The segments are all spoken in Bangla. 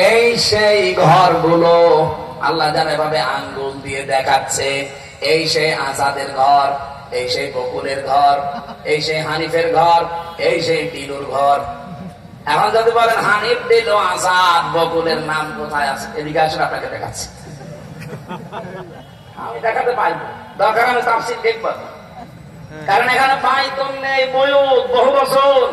এই সেই ঘরগুলো আল্লাহ জানে ভাবে আঙ্গুল দিয়ে দেখাচ্ছে, এই সেই আজাদের ঘর, এই সেই বকুলের ঘর, এই সেই হানিফের ঘর, এই সেই টিলুর ঘর। এখন যদি বলেন হানিফ, টিলু, আজাদ, বকুলের নাম কোথায় আছে, এদিকে আসলে আপনাকে দেখাচ্ছে। আমি দেখাতে পারবো, দরকার আমি তাফসীর দেখব, কারণ এখানে বাইতুন নেই, বয়ুত, বহু বচন।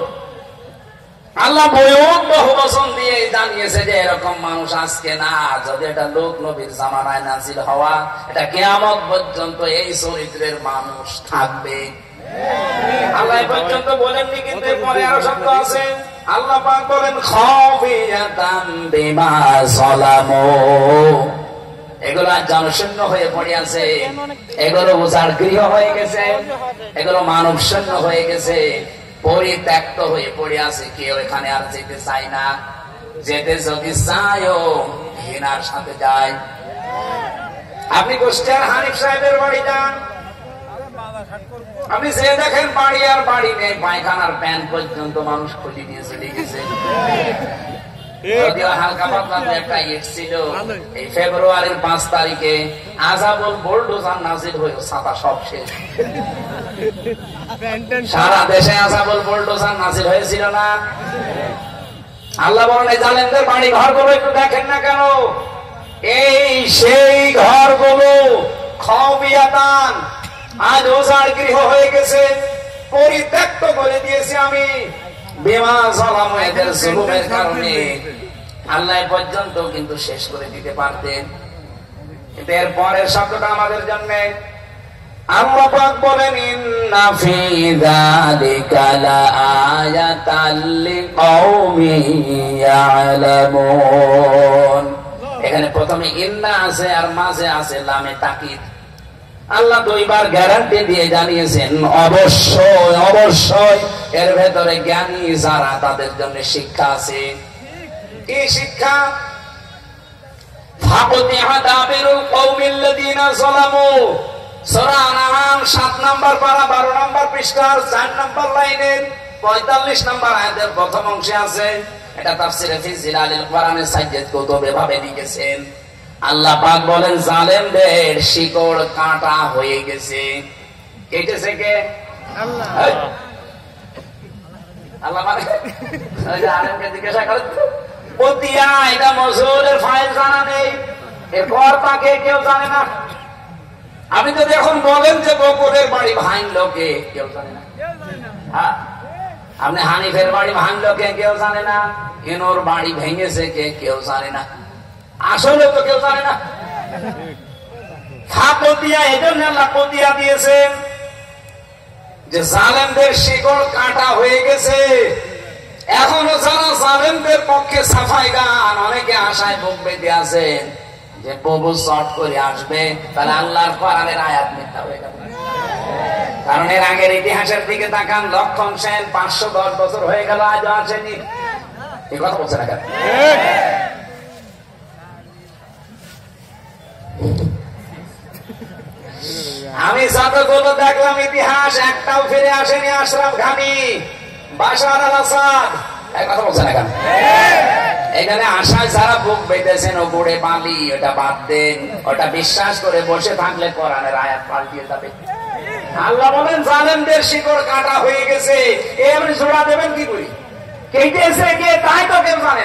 আল্লাহ বয়ুত বহু বচন দিয়ে জানিয়েছে যে এরকম মানুষ আজকে না, যদি এটা লোক নবীর জামানায় নাজিল হওয়া, এটা কিয়ামত পর্যন্ত এই চরিত্রের মানুষ থাকবে। আল্লাহ পর্যন্ত বলেননি, কিন্তু পরে আরো শব্দ আছে। আল্লাহ পাক বলেন খাফিয়াতান বিমা যালামু, এগুলো জনশূন্য হয়ে পড়ে আছে, এগুলো উজাড় গৃহ হয়ে গেছে, এগুলো মানব শূন্য হয়ে গেছে, পরিত্যক্ত হয়ে পড়ে আছে। কেউ এখানে আর যেতে চায় না, যেতে যদি চায়ও ঘৃণার সাথে যায়। আপনি কুষ্টিয়ার হানিফ সাহেবের বাড়ি যান, আপনি যে দেখেন বাড়ি আর বাড়ি নেই, পায়খানার প্যান্ট পর্যন্ত মানুষ খুলে দিয়ে চলে গেছে। হালকা পাতলা একটা ইট ছিল, এই ফেব্রুয়ারির 5 তারিখে আযাবুল বুলডোজার নাজিল হয়ে ছাতা সব শেষ। সারা দেশে আযাবুল বুলডোজার নাজিল হয়েছিল না? আল্লাহ বলেন এই জালেমদের বাড়ি ঘরগুলো একটু দেখেন না কেন? এই সেই ঘরগুলো খাওয়াবিয়াতান, আজ উজাড় গৃহ হয়ে গেছে, পরিত্যক্ত করে দিয়েছি আমি। বিমা যালামু, এদের জুলুমের কারণে। আল্লাহ পর্যন্ত কিন্তু শেষ করে দিতে পারতেন, কিন্তু এর পরের শব্দটা আমাদের জন্য। আল্লাহ পাক বলেন ইন্না ফি যালিকা লাআয়াতাল লিকাওমিন ইয়ালামুন। এখানে প্রথমে ইন্না আছে আর মাঝে আছে লামে তাকিদ। আল্লাহ 2 বার গ্যারান্টি দিয়ে জানিয়েছেন অবশ্যই অবশ্যই এর ভেতরে জ্ঞানী যারা, তাদের জন্য শিক্ষা আছে। কি শিক্ষা? ফাকুতিহা দাবিরুল কওমিল্লাযিনা যালামু, সূরা আনআম 7 নম্বর পারা 12 নম্বর পৃষ্ঠার 4 নম্বর লাইনের 45 নম্বর আয়াতের প্রথম অংশে আছে। এটা তাফসীরে ফি জিলালিল কোরআনের সাইয়্যিদ কুতুব এভাবে লিখেছেন। আল্লাহ পাক বলেন জালেমদের শিকড় কাটা হয়ে গেছে। কেটেছে কে? আল্লাহ। আল্লাহ মানে আলেমকে জিজ্ঞাসা করেন, পতিয়া এটা মজুরের ফাইল জানা নেই, এর কর্তাকে কেউ জানে না। আপনি যদি এখন বলেন যে বকুলের বাড়ি ভাঙলো কে, কেউ জানে না। হ্যাঁ, আপনি হানিফের বাড়ি ভাঙলো কে, কেউ জানে না। ইনোর বাড়ি ভেঙেছে কে, কেউ জানে না। আসলে তো কেউ জানে না। ফাকতিয়া, এই জন্য আল্লাহ কতিয়া দিয়েছেন যে জালেমদের শিকড় কাটা হয়ে গেছে। এখনো যারা জালেমদের পক্ষে সাফাই গান, অনেকে আশায় বুক বেঁধে আছেন যে প্রভু শর্ট করে আসবে, তাহলে আল্লাহর কোরআনের আয়াত মিথ্যা হয়ে যাবে। কারণ এর আগের ইতিহাসের দিকে তাকান, লক্ষণ সেন 510 বছর হয়ে গেল, আজও আসেনি। এই কথা বলছে না কেন? আমি যতগুলো দেখলাম ইতিহাস, একটাও ফিরে আসেনি। আশরাফ ঘানি, বাশার আল আসাদ, এই কথা বলছে না কেন? এখানে আশায় যারা বুক বেঁধেছেন ও বুড়ে বালি, ওটা বাদ দেন। ওটা বিশ্বাস করে বসে থাকলে কোরআনের আয়াত পাল্টিয়ে যাবে। আল্লাহ বলেন জালেমদের শিকড় কাটা হয়ে গেছে। এই আপনি জোড়া দেবেন কি করে? কেটেছে কে, তাই তো কেউ জানে